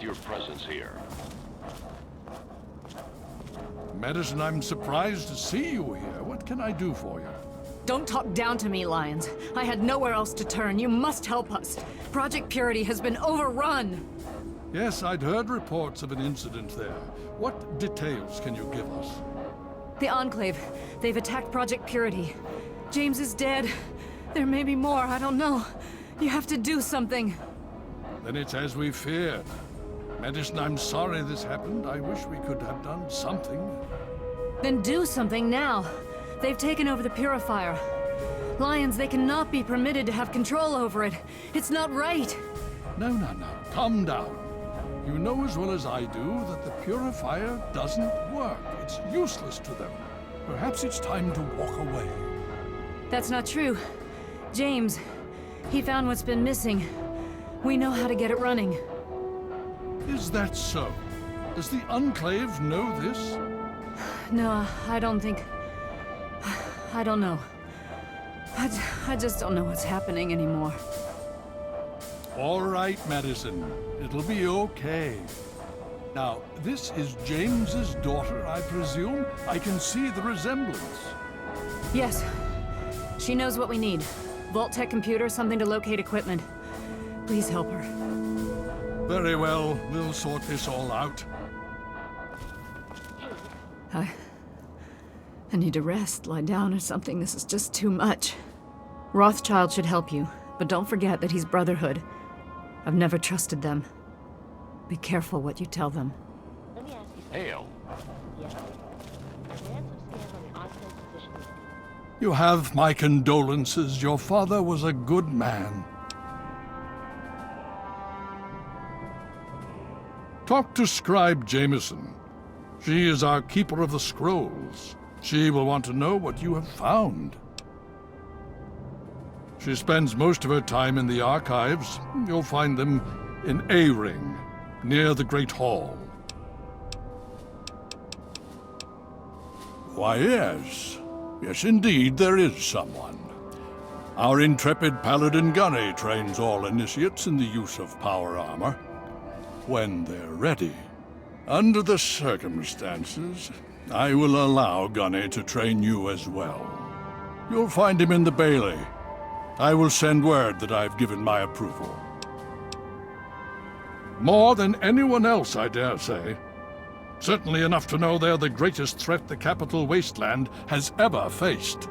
your presence here. Madison, I'm surprised to see you here. What can I do for you? Don't talk down to me, Lions. I had nowhere else to turn. You must help us. Project Purity has been overrun. Yes, I'd heard reports of an incident there. What details can you give us? The Enclave. They've attacked Project Purity. James is dead. There may be more, I don't know. You have to do something. Then it's as we feared. Madison, I'm sorry this happened. I wish we could have done something. Then do something now. They've taken over the Purifier. Lions, they cannot be permitted to have control over it. It's not right. No. Calm down. You know as well as I do that the Purifier doesn't work. It's useless to them. Perhaps it's time to walk away. That's not true. James, he found what's been missing. We know how to get it running. Is that so? Does the Enclave know this? No, I don't think... I don't know. I just don't know what's happening anymore. All right, Madison. It'll be okay. Now, this is James's daughter, I presume? I can see the resemblance. Yes. She knows what we need. Vault-Tec computer, something to locate equipment. Please help her. Very well. We'll sort this all out. I need to rest, lie down or something. This is just too much. Rothschild should help you, but don't forget that he's Brotherhood. I've never trusted them. Be careful what you tell them. Hail. You have my condolences. Your father was a good man. Talk to Scribe Jameson. She is our keeper of the scrolls. She will want to know what you have found. She spends most of her time in the archives. You'll find them in A-Ring, near the Great Hall. Why, yes. Yes, indeed, there is someone. Our intrepid Paladin Gunny trains all initiates in the use of power armor. When they're ready. Under the circumstances, I will allow Gunny to train you as well. You'll find him in the Bailey. I will send word that I've given my approval. More than anyone else, I dare say. Certainly enough to know they're the greatest threat the capital wasteland has ever faced.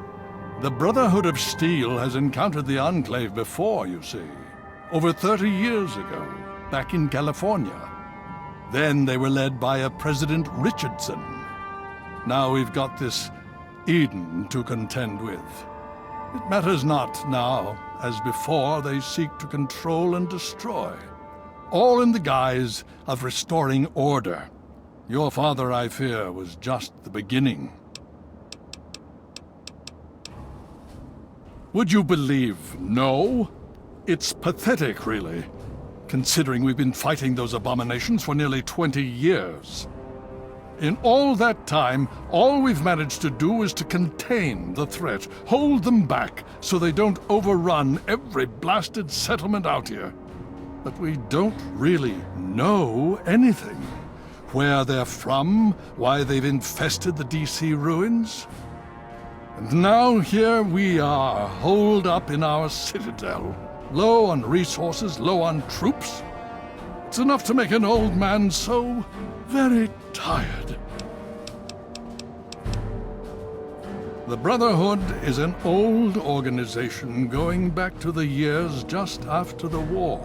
The Brotherhood of Steel has encountered the Enclave before, you see. Over 30 years ago, back in California. Then they were led by a President Richardson. Now we've got this Eden to contend with. It matters not now, as before they seek to control and destroy. All in the guise of restoring order. Your father, I fear, was just the beginning. Would you believe no? It's pathetic, really, considering we've been fighting those abominations for nearly 20 years. In all that time, all we've managed to do is to contain the threat, hold them back so they don't overrun every blasted settlement out here. But we don't really know anything. Where they're from, why they've infested the DC ruins. And now here we are, holed up in our citadel. Low on resources, low on troops. It's enough to make an old man so very tired. The Brotherhood is an old organization going back to the years just after the war.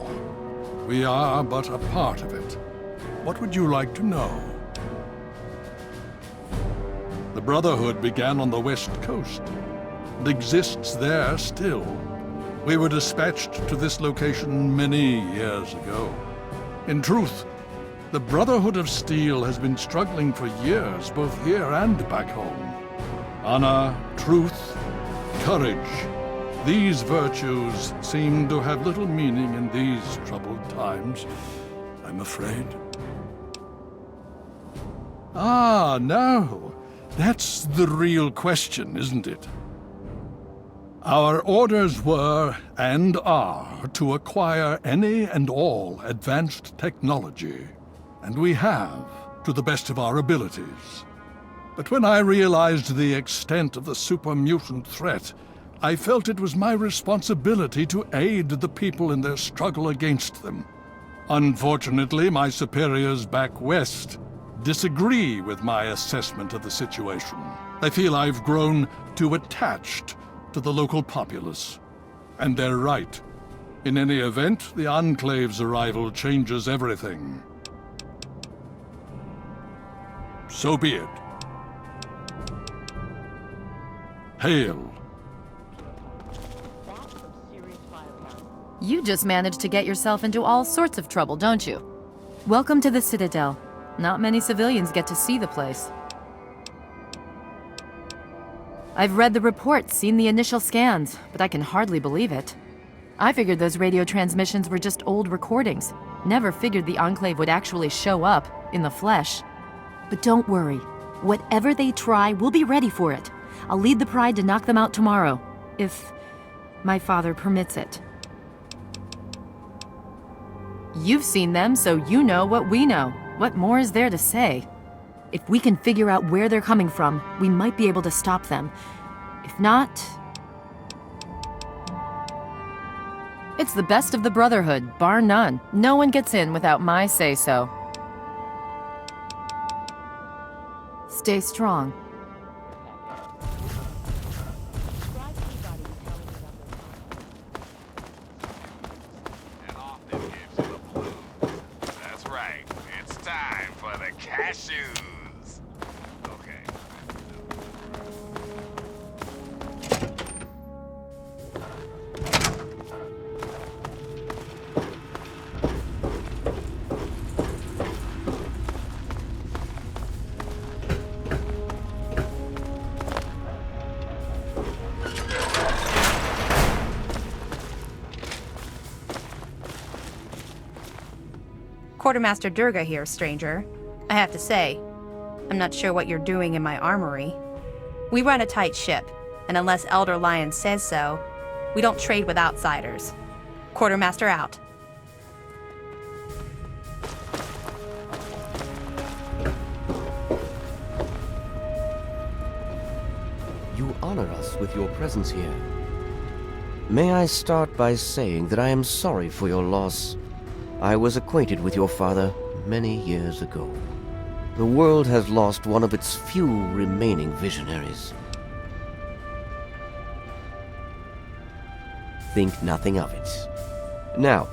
We are but a part of it. What would you like to know? The Brotherhood began on the West Coast. It exists there still. We were dispatched to this location many years ago. In truth, the Brotherhood of Steel has been struggling for years, both here and back home. Honor, truth, courage. These virtues seem to have little meaning in these troubled times, I'm afraid. Ah, now, that's the real question, isn't it? Our orders were, and are, to acquire any and all advanced technology. and we have, to the best of our abilities. But when I realized the extent of the super mutant threat, I felt it was my responsibility to aid the people in their struggle against them. Unfortunately, my superiors back west disagree with my assessment of the situation. They feel I've grown too attached to the local populace. And they're right. In any event, the Enclave's arrival changes everything. So be it. Hail. You just managed to get yourself into all sorts of trouble, don't you? Welcome to the Citadel. Not many civilians get to see the place. I've read the reports, seen the initial scans, but I can hardly believe it. I figured those radio transmissions were just old recordings. Never figured the Enclave would actually show up, in the flesh. But don't worry. Whatever they try, we'll be ready for it. I'll lead the Pride to knock them out tomorrow, if my father permits it. You've seen them, so you know what we know. What more is there to say? If we can figure out where they're coming from, we might be able to stop them. If not... It's the best of the Brotherhood, bar none. No one gets in without my say-so. Stay strong. And off it gives you the blue. That's right. It's time for the cashews. Okay. Quartermaster Durga here, stranger. I have to say, I'm not sure what you're doing in my armory. We run a tight ship, and unless Elder Lion says so, we don't trade with outsiders. Quartermaster out. You honor us with your presence here. May I start by saying that I am sorry for your loss. I was acquainted with your father many years ago. The world has lost one of its few remaining visionaries. Think nothing of it. Now,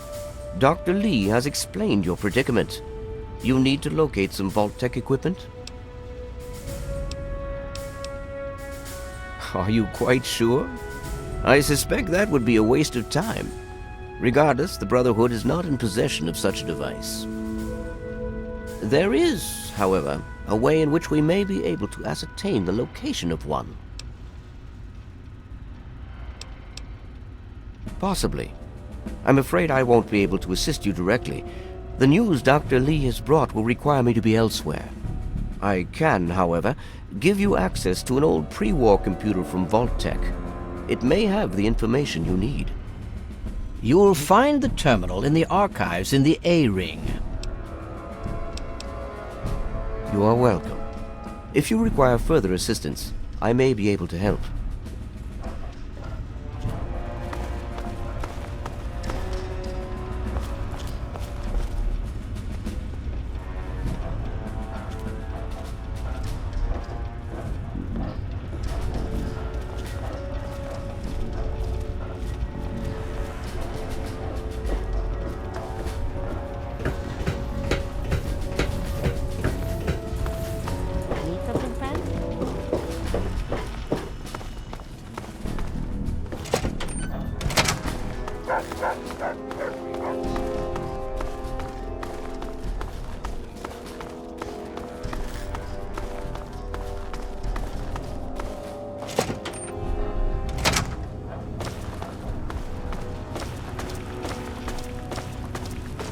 Dr. Lee has explained your predicament. You need to locate some Vault-Tec equipment? Are you quite sure? I suspect that would be a waste of time. Regardless, the Brotherhood is not in possession of such a device. There is, however, a way in which we may be able to ascertain the location of one. Possibly. I'm afraid I won't be able to assist you directly. The news Dr. Lee has brought will require me to be elsewhere. I can, however, give you access to an old pre-war computer from Vault-Tec. It may have the information you need. You'll find the terminal in the archives in the A-Ring. You are welcome. If you require further assistance, I may be able to help.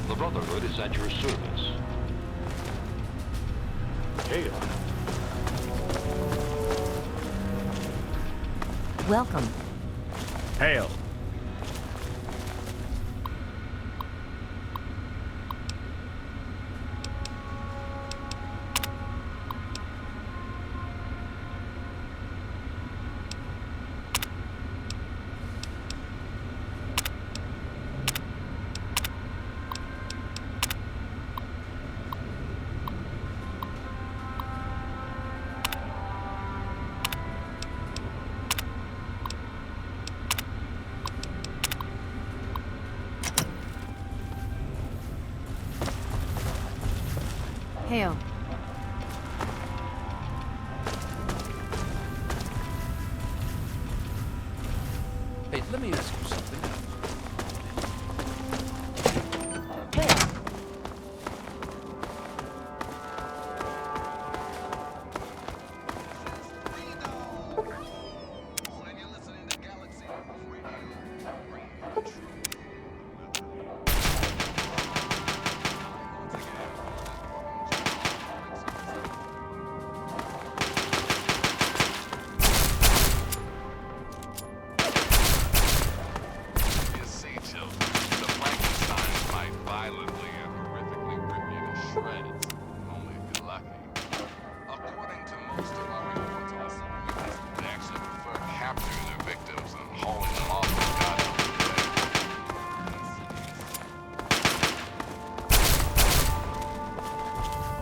The Brotherhood is at your service. Hail. Welcome. Hail. Hail. Hey, let me ask you something.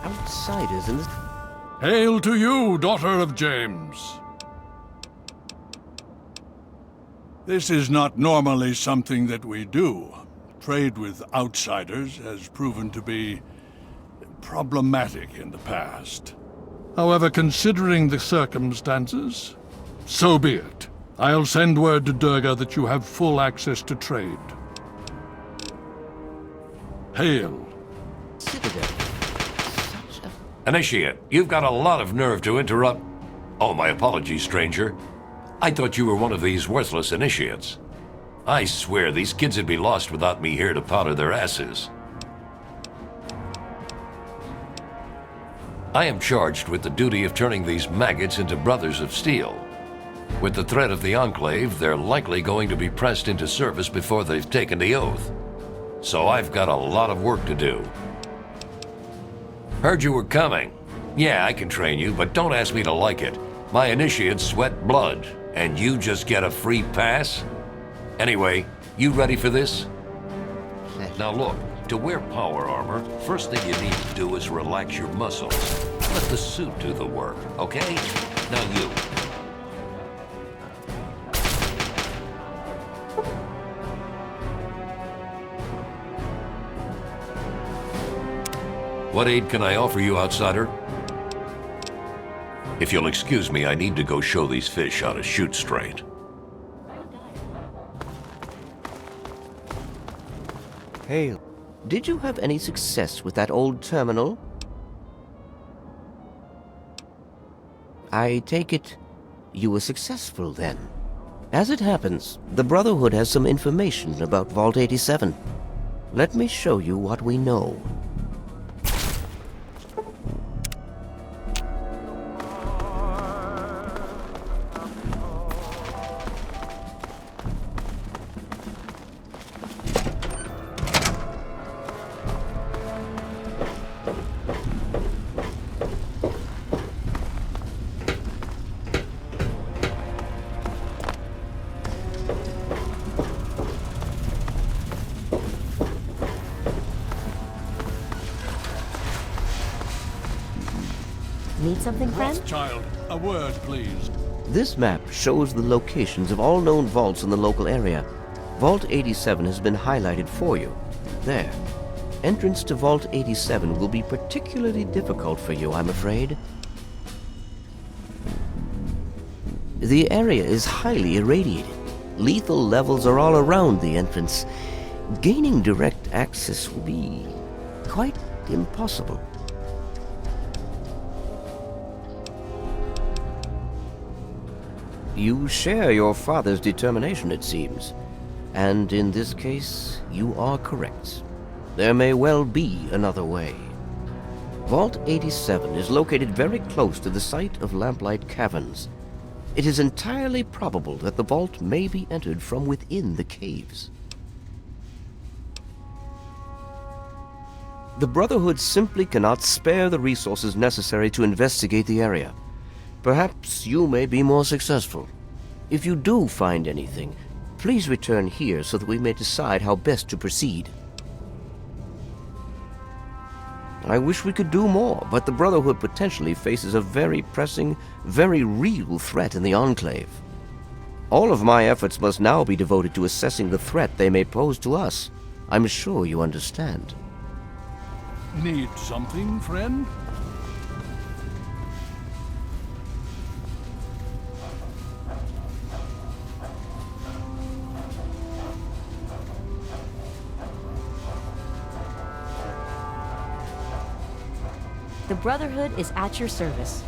Outsiders in this... Hail to you, daughter of James. This is not normally something that we do. Trade with outsiders has proven to be problematic in the past. However, considering the circumstances, so be it. I'll send word to Durga that you have full access to trade. Hail. Citadel. Initiate, you've got a lot of nerve to interrupt... Oh, my apologies, stranger. I thought you were one of these worthless initiates. I swear these kids would be lost without me here to powder their asses. I am charged with the duty of turning these maggots into brothers of steel. With the threat of the Enclave, they're likely going to be pressed into service before they've taken the oath. So I've got a lot of work to do. Heard you were coming. Yeah, I can train you, but don't ask me to like it. My initiates sweat blood, and you just get a free pass? Anyway, you ready for this? Now look, to wear power armor, first thing you need to do is relax your muscles. Let the suit do the work, okay? Now you. What aid can I offer you, outsider? If you'll excuse me, I need to go show these fish how to shoot straight. Hail. Did you have any success with that old terminal? I take it you were successful then. As it happens, the Brotherhood has some information about Vault 87. Let me show you what we know. Need something, friend? Rothschild, a word, please. This map shows the locations of all known vaults in the local area. Vault 87 has been highlighted for you. There. Entrance to Vault 87 will be particularly difficult for you, I'm afraid. The area is highly irradiated. Lethal levels are all around the entrance. Gaining direct access will be quite impossible. You share your father's determination, it seems. And in this case, you are correct. There may well be another way. Vault 87 is located very close to the site of Lamplight Caverns. It is entirely probable that the vault may be entered from within the caves. The Brotherhood simply cannot spare the resources necessary to investigate the area. Perhaps you may be more successful. If you do find anything, please return here so that we may decide how best to proceed. I wish we could do more, but the Brotherhood potentially faces a very pressing, very real threat in the Enclave. All of my efforts must now be devoted to assessing the threat they may pose to us. I'm sure you understand. Need something, friend? The Brotherhood is at your service.